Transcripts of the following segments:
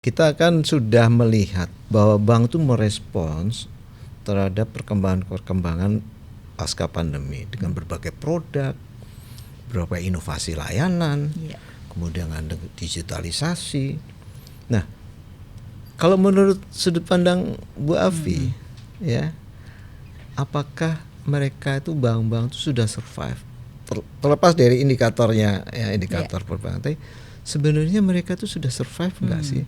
Kita kan sudah melihat bahwa bank itu merespons terhadap perkembangan pasca pandemi dengan berbagai produk, berbagai inovasi layanan, kemudian ada digitalisasi. Nah, kalau menurut sudut pandang Bu Afi, ya, apakah mereka itu bank-bank itu sudah survive? Terlepas dari indikatornya, ya, indikator perbankan, tapi sebenarnya mereka itu sudah survive nggak sih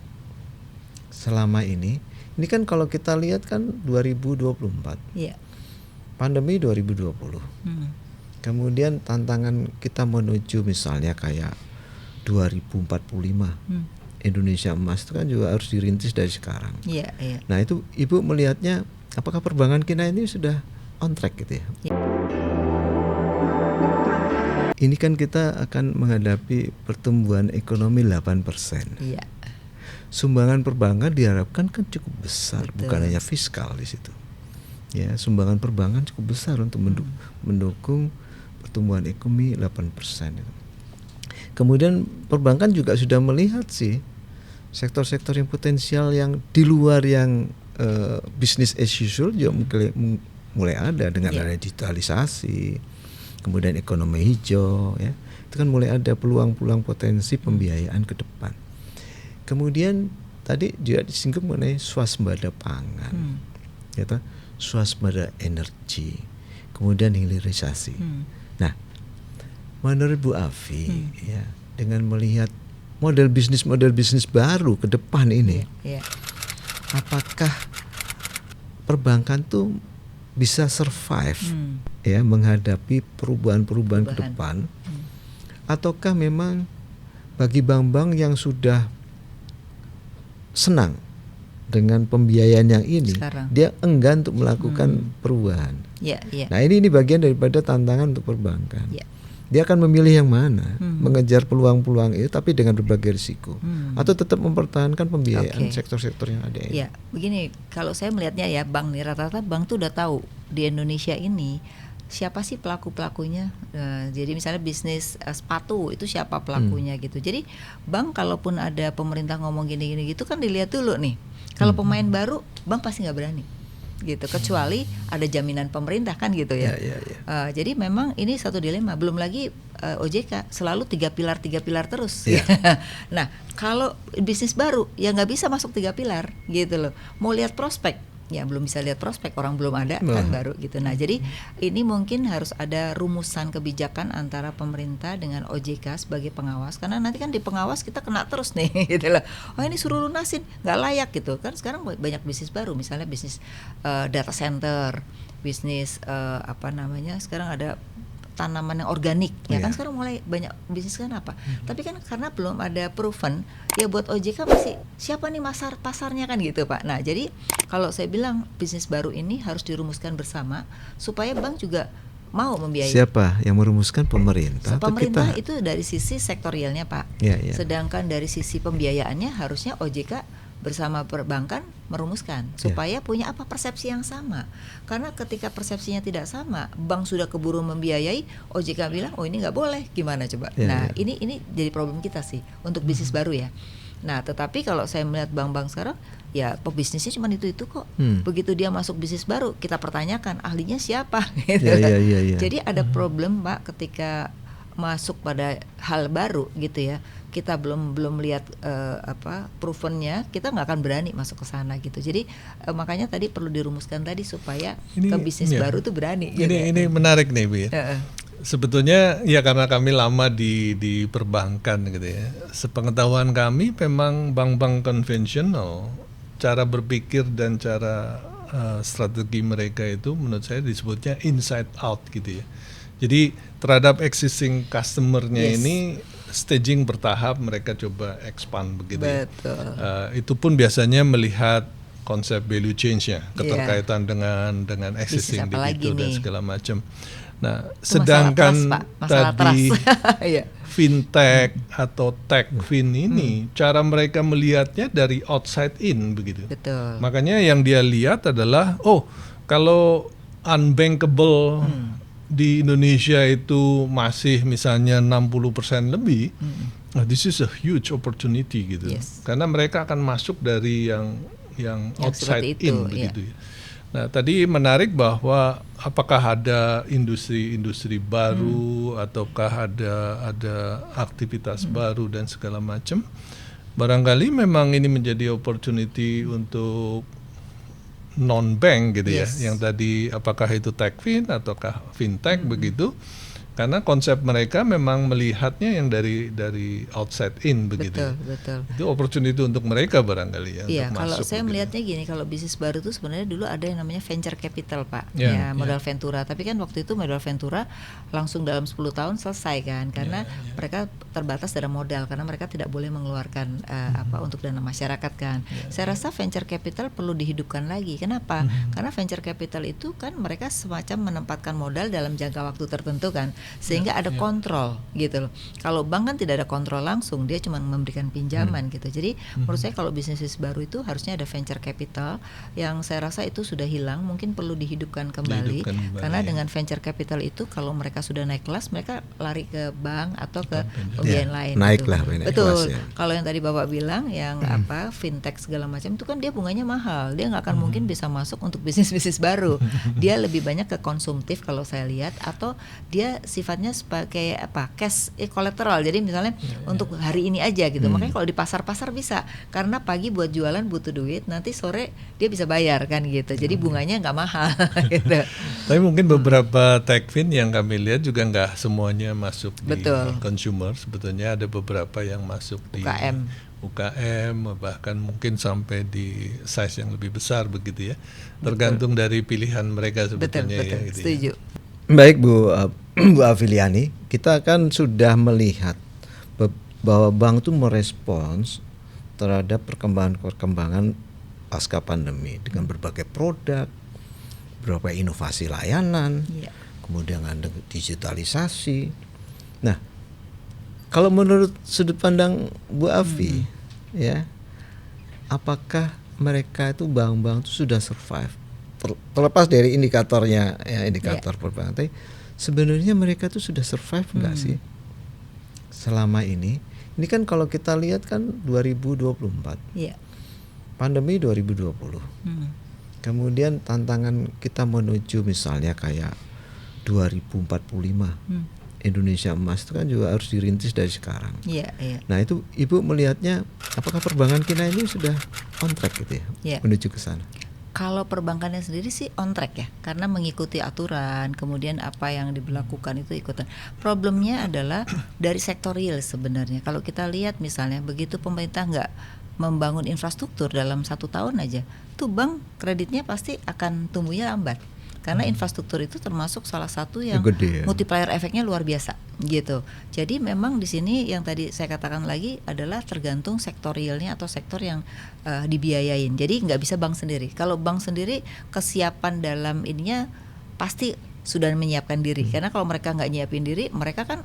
selama ini? Ini kan kalau kita lihat kan 2024, pandemi 2020, kemudian tantangan kita menuju misalnya kayak 2045, Indonesia emas itu kan juga harus dirintis dari sekarang. Nah itu Ibu melihatnya apakah perbankan kita ini sudah on track gitu ya? Ini kan kita akan menghadapi pertumbuhan ekonomi 8%. Sumbangan perbankan diharapkan kan cukup besar. Betul. Bukan hanya fiskal di situ. Ya, sumbangan perbankan cukup besar untuk mendukung pertumbuhan ekonomi 8%. Kemudian perbankan juga sudah melihat sih sektor-sektor yang potensial yang di luar yang business as usual juga mulai ada dengan adanya digitalisasi, kemudian ekonomi hijau, ya itu kan mulai ada peluang-peluang potensi pembiayaan ke depan. Kemudian tadi juga disinggung mengenai swasembada pangan, gitu, swasembada energi, kemudian hilirisasi. Nah, menurut Bu Afi, ya dengan melihat model bisnis baru ke depan ini, apakah perbankan tuh bisa survive ya menghadapi perubahan-perubahan ke depan, ataukah memang bagi bank-bank yang sudah senang dengan pembiayaan yang ini sekarang, dia enggan untuk melakukan perubahan. Nah ini bagian daripada tantangan untuk perbankan. Dia akan memilih yang mana, mengejar peluang-peluang itu tapi dengan berbagai risiko, atau tetap mempertahankan pembiayaan sektor-sektor yang ada ini. Begini, kalau saya melihatnya ya, bank nih rata-rata bank tuh udah tahu di Indonesia ini siapa sih pelaku-pelakunya. Jadi misalnya bisnis sepatu itu siapa pelakunya gitu. Jadi bank kalaupun ada pemerintah ngomong gini-gini gitu kan dilihat dulu nih. Kalau pemain baru, bank pasti nggak berani. Gitu, kecuali ada jaminan pemerintah kan gitu ya. Jadi memang ini satu dilema. Belum lagi OJK selalu tiga pilar terus. Nah kalau bisnis baru ya nggak bisa masuk 3 pilar gitu loh. Mau lihat prospek ya belum bisa lihat prospek, orang belum ada kan baru gitu. Nah jadi ini mungkin harus ada rumusan kebijakan antara pemerintah dengan OJK sebagai pengawas, karena nanti kan di pengawas kita kena terus nih gitu loh. Oh ini suruh lunasin, nggak layak gitu kan. Sekarang banyak bisnis baru, misalnya bisnis data center, bisnis sekarang ada tanaman yang organik ya kan, sekarang mulai banyak bisnis kan apa. Tapi kan karena belum ada proven ya, buat OJK masih siapa nih pasarnya kan gitu Pak. Nah jadi kalau saya bilang bisnis baru ini harus dirumuskan bersama supaya bank juga mau membiayai. Siapa yang merumuskan? Pemerintah. Pemerintah itu dari sisi sektorialnya Pak. Sedangkan dari sisi pembiayaannya harusnya OJK bersama perbankan merumuskan supaya punya persepsi yang sama. Karena ketika persepsinya tidak sama, bank sudah keburu membiayai, OJK bilang oh ini nggak boleh, gimana coba? Ini jadi problem kita sih untuk bisnis baru ya. Nah tetapi kalau saya melihat bank-bank sekarang ya pebisnisnya cuma itu kok. Begitu dia masuk bisnis baru, kita pertanyakan ahlinya siapa gitu. Jadi ada problem Pak ketika masuk pada hal baru gitu ya, kita belum lihat provennya, kita nggak akan berani masuk ke sana gitu. Jadi makanya tadi perlu dirumuskan tadi supaya ke bisnis baru tuh berani. Ini menarik nih Bu ya. Sebetulnya ya karena kami lama di perbankan gitu ya. Sepengetahuan kami memang bank-bank konvensional cara berpikir dan cara strategi mereka itu menurut saya disebutnya inside out gitu ya. Jadi terhadap existing customer-nya ini staging bertahap, mereka coba expand begitu. Betul. Itu pun biasanya melihat konsep value change-nya, keterkaitan dengan existing begitu dan segala macam. Nah, sedangkan tadi fintech atau techfin ini cara mereka melihatnya dari outside in begitu. Betul. Makanya yang dia lihat adalah kalau unbankable di Indonesia itu masih misalnya 60% lebih, this is a huge opportunity gitu. Yes. Karena mereka akan masuk dari yang outside seperti itu, in begitu ya. Nah, tadi menarik bahwa apakah ada industri baru ataukah ada aktivitas baru dan segala macam. Barangkali memang ini menjadi opportunity untuk non-bank gitu Yes. ya. Yang tadi apakah itu techfin ataukah fintech begitu. Karena konsep mereka memang melihatnya yang dari outside in begitu. Betul. Itu opportunity untuk mereka barangkali ya. Iya, untuk kalau masuk saya begitu. melihatnya gini, kalau bisnis baru itu sebenarnya dulu ada yang namanya venture capital, Pak. Ya, Modal Ventura. Tapi kan waktu itu modal Ventura langsung dalam 10 tahun selesai kan, karena mereka terbatas dalam modal karena mereka tidak boleh mengeluarkan untuk dana masyarakat kan. Saya rasa venture capital perlu dihidupkan lagi. Kenapa? Karena venture capital itu kan mereka semacam menempatkan modal dalam jangka waktu tertentu kan, sehingga ada kontrol gitu loh. Kalau bank kan tidak ada kontrol langsung, dia cuma memberikan pinjaman gitu. Jadi menurut saya kalau bisnis baru itu harusnya ada venture capital yang saya rasa itu sudah hilang, mungkin perlu dihidupkan kembali. Karena dengan venture capital itu kalau mereka sudah naik kelas, mereka lari ke bank atau ke pembiayaan lain. Naiklah gitu. naik Betul. kelas ya. Kalau yang tadi Bapak bilang yang fintech segala macam itu kan dia bunganya mahal. Dia nggak akan mungkin bisa masuk untuk bisnis baru. Dia lebih banyak ke konsumtif kalau saya lihat, atau dia sifatnya sebagai cash collateral. Jadi misalnya untuk hari ini aja gitu. Makanya kalau di pasar-pasar bisa, karena pagi buat jualan butuh duit, nanti sore dia bisa bayar kan gitu. Jadi bunganya nggak mahal gitu. Tapi mungkin beberapa techfin yang kami lihat juga nggak semuanya masuk di consumer. Sebetulnya ada beberapa yang masuk di UKM, bahkan mungkin sampai di size yang lebih besar begitu ya. Tergantung dari pilihan mereka sebetulnya. Betul. Ya, gitu Setuju. Ya. Baik Bu Afiliani, kita kan sudah melihat bahwa bank itu merespons terhadap perkembangan pasca pandemi dengan berbagai produk, berbagai inovasi layanan, kemudian ada digitalisasi. Nah, kalau menurut sudut pandang Bu Afi, ya, apakah mereka itu bank-bank itu sudah survive? Terlepas dari indikatornya, ya, indikator perbankan, tapi sebenarnya mereka tuh sudah survive nggak sih selama ini? Ini kan kalau kita lihat kan 2024, pandemi 2020, kemudian tantangan kita menuju misalnya kayak 2045, Indonesia emas itu kan juga harus dirintis dari sekarang. Nah itu Ibu melihatnya, apakah perbankan kita ini sudah on track gitu ya, menuju ke sana? Kalau perbankannya sendiri sih on track ya, karena mengikuti aturan, kemudian apa yang diberlakukan itu ikutan. Problemnya adalah dari sektor real sebenarnya. Kalau kita lihat misalnya begitu pemerintah nggak membangun infrastruktur dalam 1 tahun aja, tuh bank kreditnya pasti akan tumbuhnya lambat. Karena infrastruktur itu termasuk salah satu yang multiplier efeknya luar biasa gitu. Jadi memang di sini yang tadi saya katakan lagi adalah tergantung sektor realnya atau sektor yang dibiayain. Jadi nggak bisa bank sendiri. Kalau bank sendiri kesiapan dalam ininya pasti sudah menyiapkan diri. Karena kalau mereka nggak nyiapin diri, mereka kan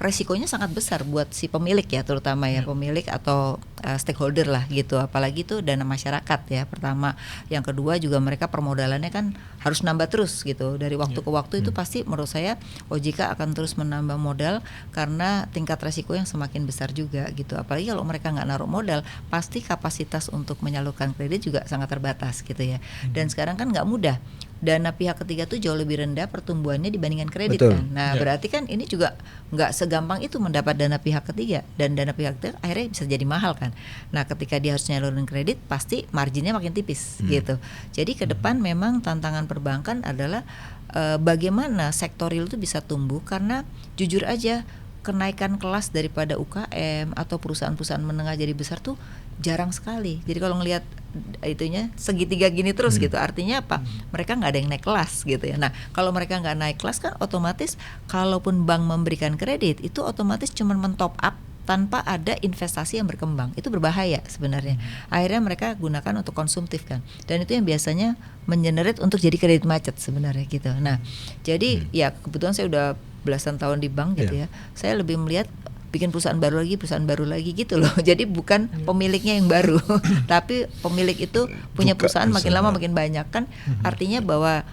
resikonya sangat besar buat si pemilik ya, terutama ya pemilik atau stakeholder lah gitu. Apalagi itu dana masyarakat ya pertama. Yang kedua juga mereka permodalannya kan harus nambah terus gitu. Dari waktu ke waktu itu pasti menurut saya OJK akan terus menambah modal karena tingkat resiko yang semakin besar juga gitu. Apalagi kalau mereka nggak naruh modal, pasti kapasitas untuk menyalurkan kredit juga sangat terbatas gitu ya. Dan sekarang kan nggak mudah. Dana pihak ketiga tuh jauh lebih rendah pertumbuhannya dibandingkan kredit. Kan. Nah berarti kan ini juga nggak segampang itu mendapat dana pihak ketiga, dan dana pihak ketiga akhirnya bisa jadi mahal kan. Nah ketika dia harus nyalurin kredit pasti marginnya makin tipis gitu. Jadi ke depan memang tantangan perbankan adalah bagaimana sektor real itu bisa tumbuh, karena jujur aja kenaikan kelas daripada UKM atau perusahaan-perusahaan menengah jadi besar tuh jarang sekali. Jadi kalau ngelihat itunya segitiga gini terus gitu, artinya apa? Mereka nggak ada yang naik kelas gitu ya. Nah kalau mereka nggak naik kelas kan otomatis kalaupun bank memberikan kredit itu otomatis cuma mentop up tanpa ada investasi yang berkembang. Itu berbahaya sebenarnya. Akhirnya mereka gunakan untuk konsumtif kan, dan itu yang biasanya mengenerate untuk jadi kredit macet sebenarnya gitu. Nah jadi ya kebetulan saya udah belasan tahun di bank gitu ya. Saya lebih melihat bikin perusahaan baru lagi gitu loh. Jadi bukan pemiliknya yang baru, tapi pemilik itu punya perusahaan makin lama makin banyak kan. Artinya bahwa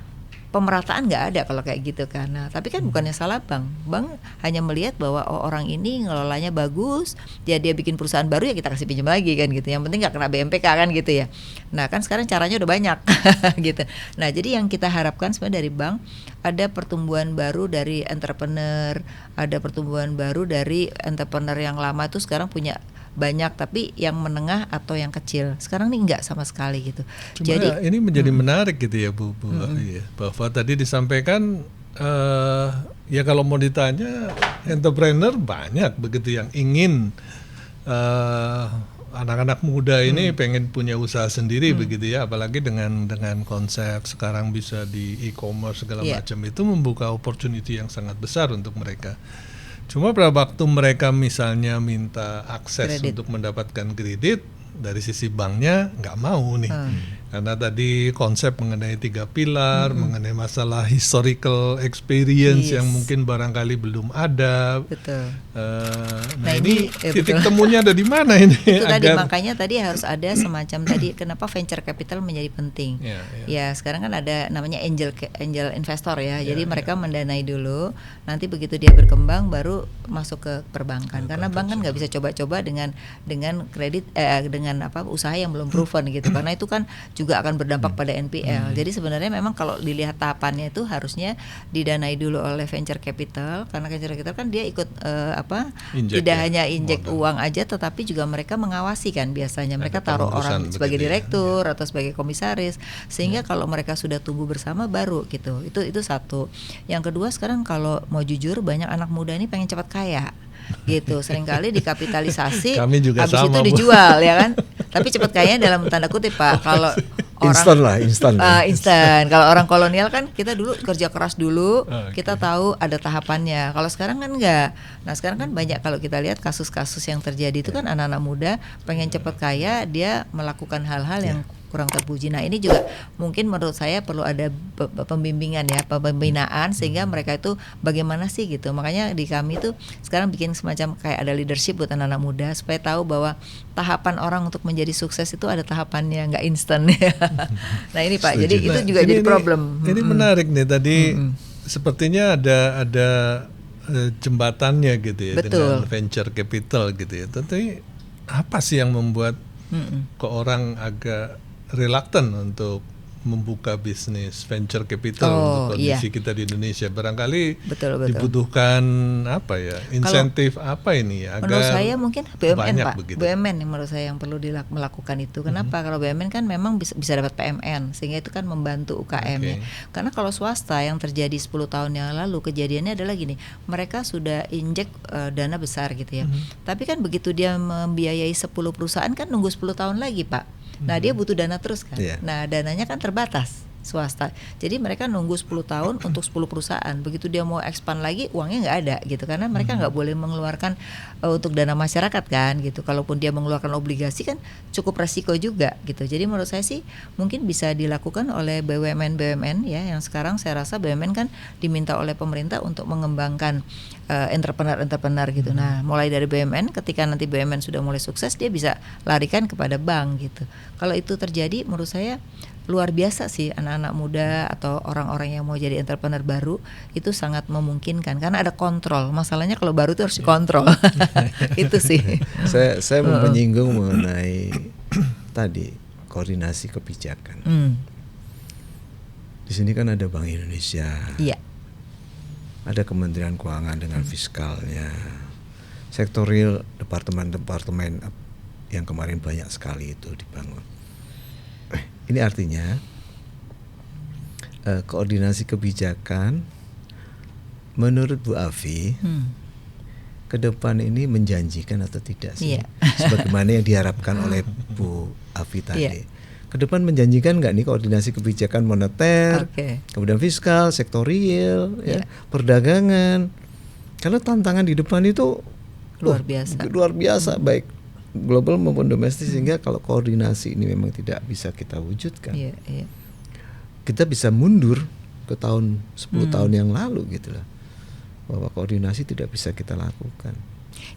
pemerataan nggak ada kalau kayak gitu kan. Nah, tapi kan bukannya salah bank hanya melihat bahwa orang ini ngelolanya bagus, dia bikin perusahaan baru ya kita kasih pinjam lagi kan gitu. Yang penting nggak kena BMPK kan gitu ya. Nah kan sekarang caranya udah banyak gitu. Nah jadi yang kita harapkan sebenarnya dari bank ada pertumbuhan baru dari entrepreneur, ada pertumbuhan baru dari entrepreneur yang lama itu sekarang punya banyak, tapi yang menengah atau yang kecil sekarang nih enggak sama sekali gitu. Cuma Jadi ini menjadi menarik gitu ya Bu, ya, bahwa tadi disampaikan ya kalau mau ditanya entrepreneur banyak begitu yang ingin anak-anak muda ini pengen punya usaha sendiri begitu ya, apalagi dengan konsep sekarang bisa di e-commerce segala macam, itu membuka opportunity yang sangat besar untuk mereka. Cuma pada waktu mereka misalnya minta akses untuk mendapatkan kredit, dari sisi banknya nggak mau nih, karena tadi konsep mengenai 3 pilar, mengenai masalah historical experience yang mungkin barangkali belum ada. Betul. Nah ini titik temunya ada di mana ini? Itu tadi makanya tadi harus ada semacam tadi kenapa venture capital menjadi penting. Ya sekarang kan ada namanya angel investor ya. Jadi mereka mendanai dulu, nanti begitu dia berkembang baru masuk ke perbankan. Karena bank kan nggak bisa coba-coba dengan kredit dengan usaha yang belum proven gitu. Karena itu kan juga akan berdampak pada NPL. Jadi sebenarnya memang kalau dilihat tahapannya itu harusnya didanai dulu oleh venture capital, karena venture capital kan dia ikut tidak hanya injek uang aja, tetapi juga mereka mengawasi kan biasanya. Mereka taruh orang sebagai direktur atau sebagai komisaris, sehingga kalau mereka sudah tumbuh bersama baru gitu. Itu satu. Yang kedua sekarang kalau mau jujur banyak anak muda ini pengen cepat kaya. Gitu, seringkali dikapitalisasi habis itu dijual ya kan, tapi cepat kayaknya dalam tanda kutip Pak. Kalau instan. Kalau orang kolonial kan kita dulu kerja keras dulu, kita tahu ada tahapannya. Kalau sekarang kan enggak. Nah sekarang kan banyak, kalau kita lihat kasus-kasus yang terjadi itu kan anak-anak muda pengen cepat kaya, dia melakukan hal-hal yang kurang terpuji. Nah ini juga mungkin menurut saya perlu ada pembimbingan ya, pembinaan, sehingga mereka itu bagaimana sih gitu. Makanya di kami itu sekarang bikin semacam kayak ada leadership buat anak-anak muda supaya tahu bahwa tahapan orang untuk menjadi sukses itu ada tahapannya, nggak instan ya. Nah ini Pak, jadi itu juga jadi problem. Ini menarik nih tadi, sepertinya ada jembatannya gitu ya. Betul. Dengan venture capital gitu ya. Tapi apa sih yang membuat kok orang agak reluctant untuk membuka bisnis venture capital untuk kondisi kita di Indonesia? Barangkali betul. dibutuhkan apa ya, insentif apa ini ya? Menurut saya mungkin BUMN Pak, begitu. BUMN yang menurut saya yang perlu melakukan itu. Kenapa? Kalau BUMN kan memang bisa dapat PMN, sehingga itu kan membantu UKM ya. Karena kalau swasta yang terjadi 10 tahun yang lalu, kejadiannya adalah gini, mereka sudah injek dana besar gitu ya. Tapi kan begitu dia membiayai 10 perusahaan kan nunggu 10 tahun lagi Pak. Nah dia butuh dana terus kan. Nah dananya kan terbatas swasta. Jadi mereka nunggu 10 tahun untuk 10 perusahaan. Begitu dia mau expand lagi, uangnya nggak ada gitu. Karena mereka nggak boleh mengeluarkan untuk dana masyarakat kan gitu. Kalaupun dia mengeluarkan obligasi kan cukup resiko juga gitu. Jadi menurut saya sih mungkin bisa dilakukan oleh BUMN ya. Yang sekarang saya rasa BUMN kan diminta oleh pemerintah untuk mengembangkan entrepreneur gitu. Nah, mulai dari BUMN, ketika nanti BUMN sudah mulai sukses, dia bisa larikan kepada bank gitu. Kalau itu terjadi, menurut saya luar biasa sih anak-anak muda atau orang-orang yang mau jadi entrepreneur baru itu sangat memungkinkan karena ada kontrol. Masalahnya kalau baru itu harus dikontrol. Itu sih. Saya mau menyinggung mengenai tadi koordinasi kebijakan. Di sini kan ada Bank Indonesia. Iya. Ada Kementerian Keuangan dengan fiskalnya, sektorial departemen-departemen yang kemarin banyak sekali itu dibangun. Ini artinya koordinasi kebijakan menurut Bu Afi ke depan ini menjanjikan atau tidak sih? Sebagaimana yang diharapkan oleh Bu Afi tadi. Ke depan menjanjikan nggak nih koordinasi kebijakan moneter, kemudian fiskal, sektorial, perdagangan? Karena tantangan di depan itu luar biasa, baik global maupun domestik, sehingga kalau koordinasi ini memang tidak bisa kita wujudkan, kita bisa mundur ke tahun 10 tahun yang lalu gitu lah, bahwa koordinasi tidak bisa kita lakukan.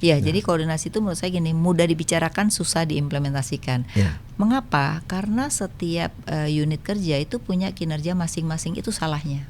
Iya, jadi koordinasi itu menurut saya gini, mudah dibicarakan, susah diimplementasikan. Ya. Mengapa? Karena setiap unit kerja itu punya kinerja masing-masing, itu salahnya.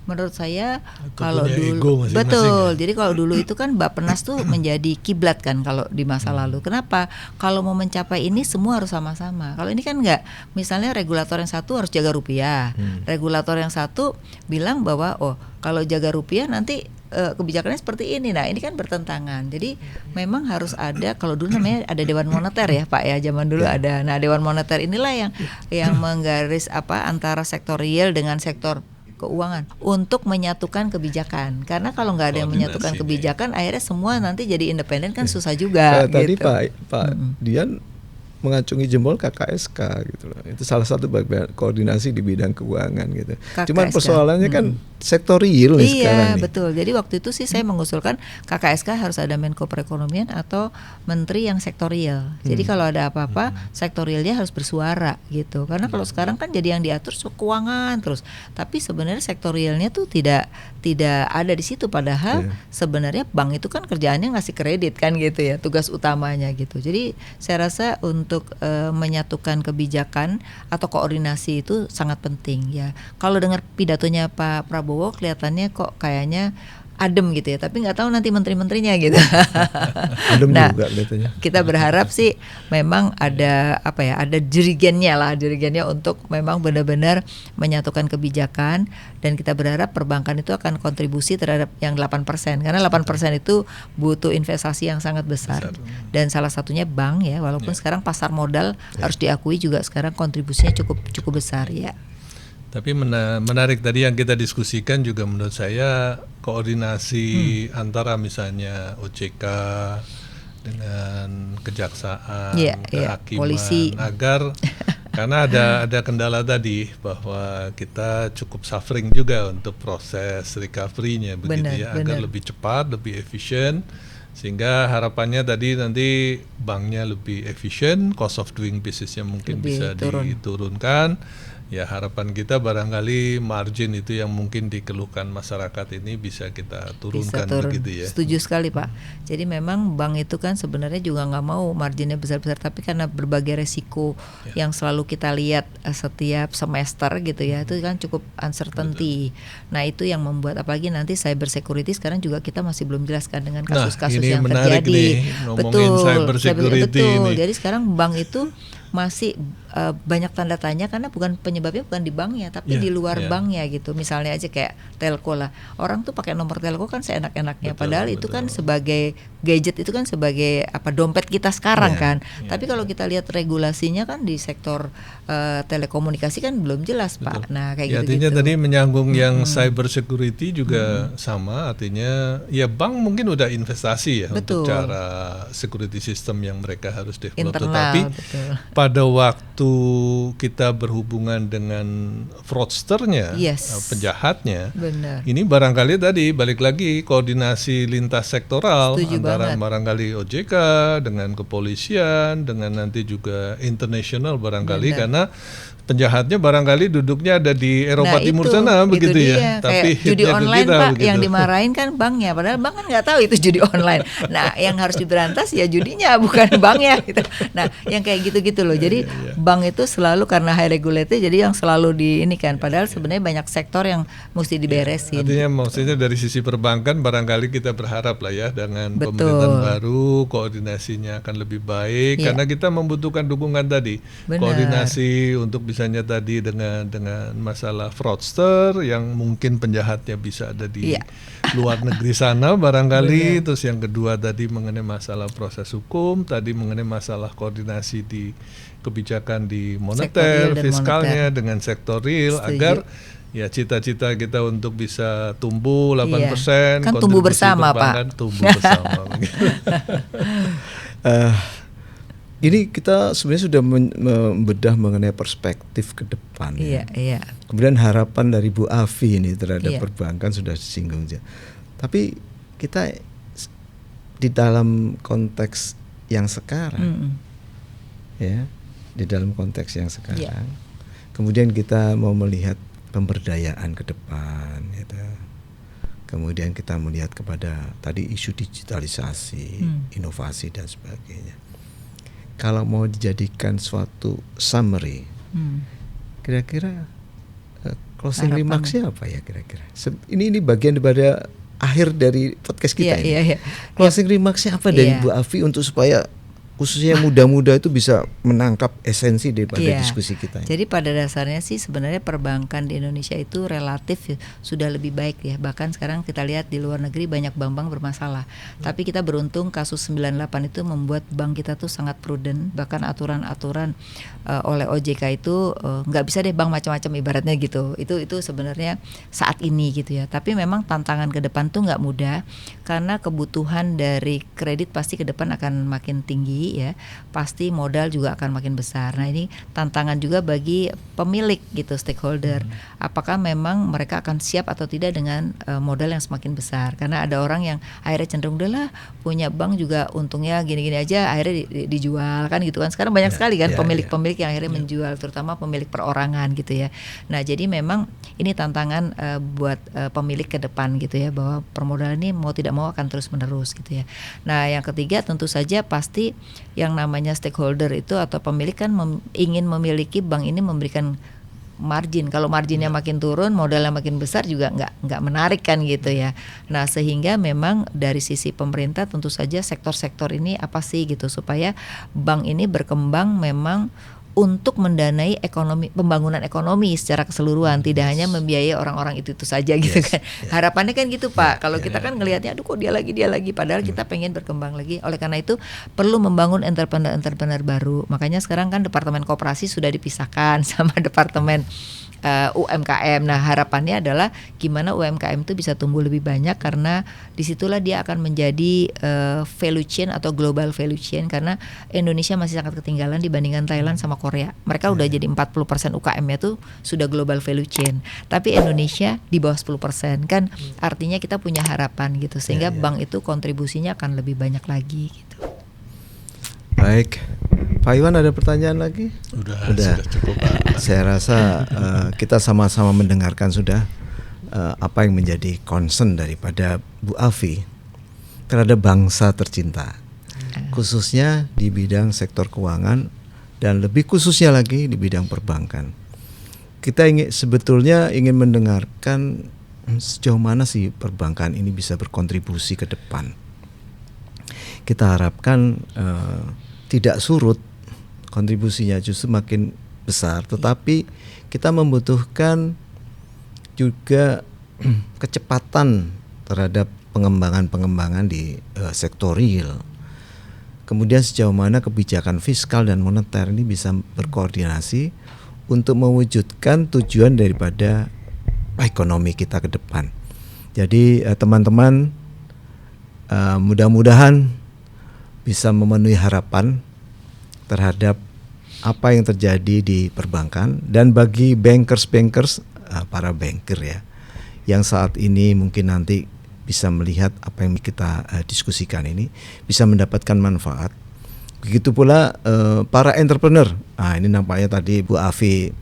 Menurut saya kalau punya ego dulu masing-masing, betul. ya. Jadi kalau dulu itu kan Bappenas tuh menjadi kiblat kan kalau di masa lalu. Kenapa? Kalau mau mencapai ini semua harus sama-sama. Kalau ini kan enggak. Misalnya regulator yang satu harus jaga rupiah. Regulator yang satu bilang bahwa kalau jaga rupiah nanti kebijakannya seperti ini. Nah, ini kan bertentangan. Jadi memang harus ada, kalau dulu namanya ada Dewan Moneter ya, Pak ya, zaman dulu ada. Nah, Dewan Moneter inilah yang menggaris antara sektor real dengan sektor keuangan untuk menyatukan kebijakan. Karena kalau nggak ada yang menyatukan kebijakan, akhirnya semua nanti jadi independen kan susah juga. Tadi gitu. Pak Dian mengacungi jempol KKSK gitu loh. Itu salah satu bagian koordinasi di bidang keuangan gitu. Cuman persoalannya kan sektorial nih sekarang nih. Iya, betul. Jadi waktu itu sih saya mengusulkan KKSK harus ada Menko Perekonomian atau menteri yang sektorial. Jadi kalau ada apa-apa, sektorialnya harus bersuara gitu. Karena kalau sekarang kan jadi yang diatur keuangan terus. Tapi sebenarnya sektorialnya tuh tidak ada di situ, padahal sebenarnya bank itu kan kerjaannya ngasih kredit kan gitu ya, tugas utamanya gitu. Jadi saya rasa untuk menyatukan kebijakan atau koordinasi itu sangat penting ya. Kalau dengar pidatonya Pak Prabowo kelihatannya kok kayaknya adem gitu ya, tapi nggak tahu nanti menteri-menterinya gitu. Adem nah, juga kelihatannya. Kita berharap sih memang ada ada jurigennya untuk memang benar-benar menyatukan kebijakan, dan kita berharap perbankan itu akan kontribusi terhadap yang 8%, karena 8% itu butuh investasi yang sangat besar. Dan salah satunya bank ya, walaupun sekarang pasar modal harus diakui juga sekarang kontribusinya cukup besar ya. Tapi menarik tadi yang kita diskusikan juga menurut saya koordinasi antara misalnya OJK dengan kejaksaan, kehakiman, polisi. Agar karena ada kendala tadi bahwa kita cukup suffering juga untuk proses recovery-nya begitu agar lebih cepat, lebih efisien, sehingga harapannya tadi nanti banknya lebih efisien, cost of doing business-nya mungkin bisa diturunkan. Ya, harapan kita barangkali margin itu yang mungkin dikeluhkan masyarakat ini bisa kita turunkan begitu ya. Setuju sekali Pak. Jadi memang bank itu kan sebenarnya juga nggak mau marginnya besar-besar, tapi karena berbagai resiko yang selalu kita lihat setiap semester gitu ya, itu kan cukup uncertainty. Nah, itu yang membuat, apalagi nanti cyber security sekarang juga kita masih belum jelaskan dengan kasus-kasus yang terjadi. Nih, ngomongin cyber security ini. Jadi sekarang bank itu masih banyak tanda tanya karena penyebabnya bukan di banknya, tapi di luar banknya gitu. Misalnya aja kayak telco lah, orang tuh pakai nomor telco kan seenak-enaknya, padahal itu kan sebagai gadget, itu kan sebagai dompet kita sekarang kan. Tapi kalau kita lihat regulasinya kan di sektor telekomunikasi kan belum jelas Pak. Nah kayak gitu. Artinya tadi menyambung yang cyber security juga sama, artinya ya bank mungkin udah investasi ya untuk cara security system yang mereka harus develop. Tetapi pada waktu kita berhubungan dengan fraudsternya, penjahatnya, ini barangkali tadi balik lagi koordinasi lintas sektoral antara barangkali OJK dengan kepolisian, dengan nanti juga internasional barangkali, karena penjahatnya barangkali duduknya ada di Eropa Timur sana begitu ya. Tapi judi online Pak begitu. Yang dimarahin kan banknya, padahal bank kan nggak tahu itu judi online. Nah, yang harus diberantas ya judinya bukan banknya gitu. Nah, yang kayak gitu-gitu loh. Jadi bank itu selalu karena high regulated, jadi yang selalu kan. Padahal sebenarnya banyak sektor yang mesti diberesin. Artinya maksudnya dari sisi perbankan barangkali kita berharap lah ya dengan pemerintahan baru koordinasinya akan lebih baik, karena kita membutuhkan dukungan tadi. Koordinasi untuk misalnya tadi dengan masalah fraudster yang mungkin penjahatnya bisa ada di luar negeri sana barangkali. Terus yang kedua tadi mengenai masalah proses hukum, tadi mengenai masalah koordinasi di kebijakan di moneter, fiskalnya dengan sektor real. Setuju. Agar ya cita-cita kita untuk bisa tumbuh 8%, kan tumbuh bersama Pak. Tumbuh bersama. Ini kita sebenarnya sudah membedah mengenai perspektif ke depan. Iya. Kemudian harapan dari Bu Afi ini terhadap perbankan sudah disinggung. Tapi kita di dalam konteks yang sekarang, di dalam konteks yang sekarang, kemudian kita mau melihat pemberdayaan ke depan, gitu. Kemudian kita melihat kepada tadi isu digitalisasi, inovasi dan sebagainya. Kalau mau dijadikan suatu summary, kira-kira closing remarks-nya apa ya kira-kira? Ini bagian daripada akhir dari podcast kita ini. Closing remarks-nya apa dari Bu Afi untuk supaya khususnya muda-muda itu bisa menangkap esensi daripada diskusi kita. Jadi pada dasarnya sih sebenarnya perbankan di Indonesia itu relatif sudah lebih baik ya. Bahkan sekarang kita lihat di luar negeri banyak bank-bank bermasalah. Tapi kita beruntung kasus 98 itu membuat bank kita tuh sangat prudent. Bahkan aturan-aturan oleh OJK itu nggak bisa deh bank macam-macam ibaratnya gitu. Itu sebenarnya saat ini gitu ya. Tapi memang tantangan ke depan tuh nggak mudah karena kebutuhan dari kredit pasti ke depan akan makin tinggi. Ya, pasti modal juga akan makin besar. Nah, ini tantangan juga bagi pemilik gitu, stakeholder. Apakah memang mereka akan siap atau tidak dengan modal yang semakin besar? Karena ada orang yang akhirnya cenderung udahlah punya bank juga untungnya gini-gini aja, akhirnya dijual kan gitu kan. Sekarang banyak sekali kan pemilik-pemilik yang akhirnya menjual, terutama pemilik perorangan gitu ya. Nah, jadi memang ini tantangan buat pemilik ke depan gitu ya, bahwa permodalan ini mau tidak mau akan terus-menerus gitu ya. Nah, yang ketiga tentu saja pasti yang namanya stakeholder itu atau pemilik kan ingin memiliki bank ini memberikan margin. Kalau marginnya makin turun, modalnya makin besar juga nggak menarik kan gitu ya. Nah, sehingga memang dari sisi pemerintah tentu saja sektor-sektor ini apa sih gitu supaya bank ini berkembang memang untuk mendanai pembangunan ekonomi secara keseluruhan, tidak hanya membiayai orang-orang itu saja gitu kan. Harapannya kan gitu Pak. Kalau kita kan ngelihatnya aduh kok dia lagi padahal kita pengen berkembang lagi. Oleh karena itu perlu membangun entrepreneur baru. Makanya sekarang kan Departemen Koperasi sudah dipisahkan sama Departemen UMKM. Nah, harapannya adalah gimana UMKM itu bisa tumbuh lebih banyak karena disitulah dia akan menjadi value chain atau global value chain, karena Indonesia masih sangat ketinggalan dibandingkan Thailand sama Korea. Mereka udah jadi 40% UKM-nya tuh sudah global value chain. Tapi Indonesia di bawah 10% kan, artinya kita punya harapan gitu sehingga bank itu kontribusinya akan lebih banyak lagi gitu. Baik, Pak Iwan ada pertanyaan lagi? Sudah cukup Pak. Saya rasa kita sama-sama mendengarkan sudah apa yang menjadi concern daripada Bu Afi terhadap bangsa tercinta, khususnya di bidang sektor keuangan dan lebih khususnya lagi di bidang perbankan. Kita sebetulnya ingin mendengarkan sejauh mana sih perbankan ini bisa berkontribusi ke depan. Kita harapkan tidak surut kontribusinya, justru makin besar. Tetapi kita membutuhkan juga kecepatan terhadap pengembangan di sektor real. Kemudian sejauh mana kebijakan fiskal dan moneter ini bisa berkoordinasi untuk mewujudkan tujuan daripada ekonomi kita ke depan. Jadi teman-teman mudah-mudahan bisa memenuhi harapan terhadap apa yang terjadi di perbankan, dan bagi bankers para banker ya yang saat ini mungkin nanti bisa melihat apa yang kita diskusikan ini bisa mendapatkan manfaat. Begitu pula para entrepreneur. Nah, ini nampaknya tadi Bu Afi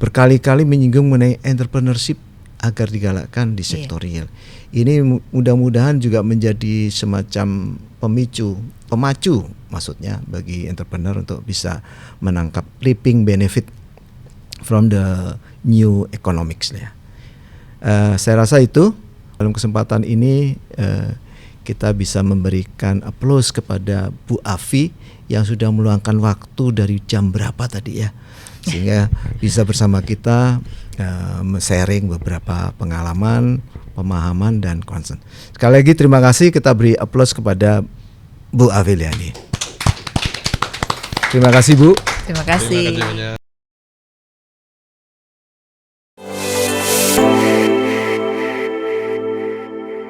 berkali-kali menyinggung mengenai entrepreneurship agar digalakkan di sektor real. Ini mudah-mudahan juga menjadi semacam pemacu maksudnya bagi entrepreneur untuk bisa menangkap reaping benefit from the new economics ya. Saya rasa itu dalam kesempatan ini kita bisa memberikan applause kepada Bu Afi yang sudah meluangkan waktu dari jam berapa tadi ya, sehingga bisa bersama kita sharing beberapa pengalaman, pemahaman dan concern. Sekali lagi terima kasih, kita beri applause kepada Bu Afi Liani. Terima kasih Bu. Terima kasih. Terima kasih banyak.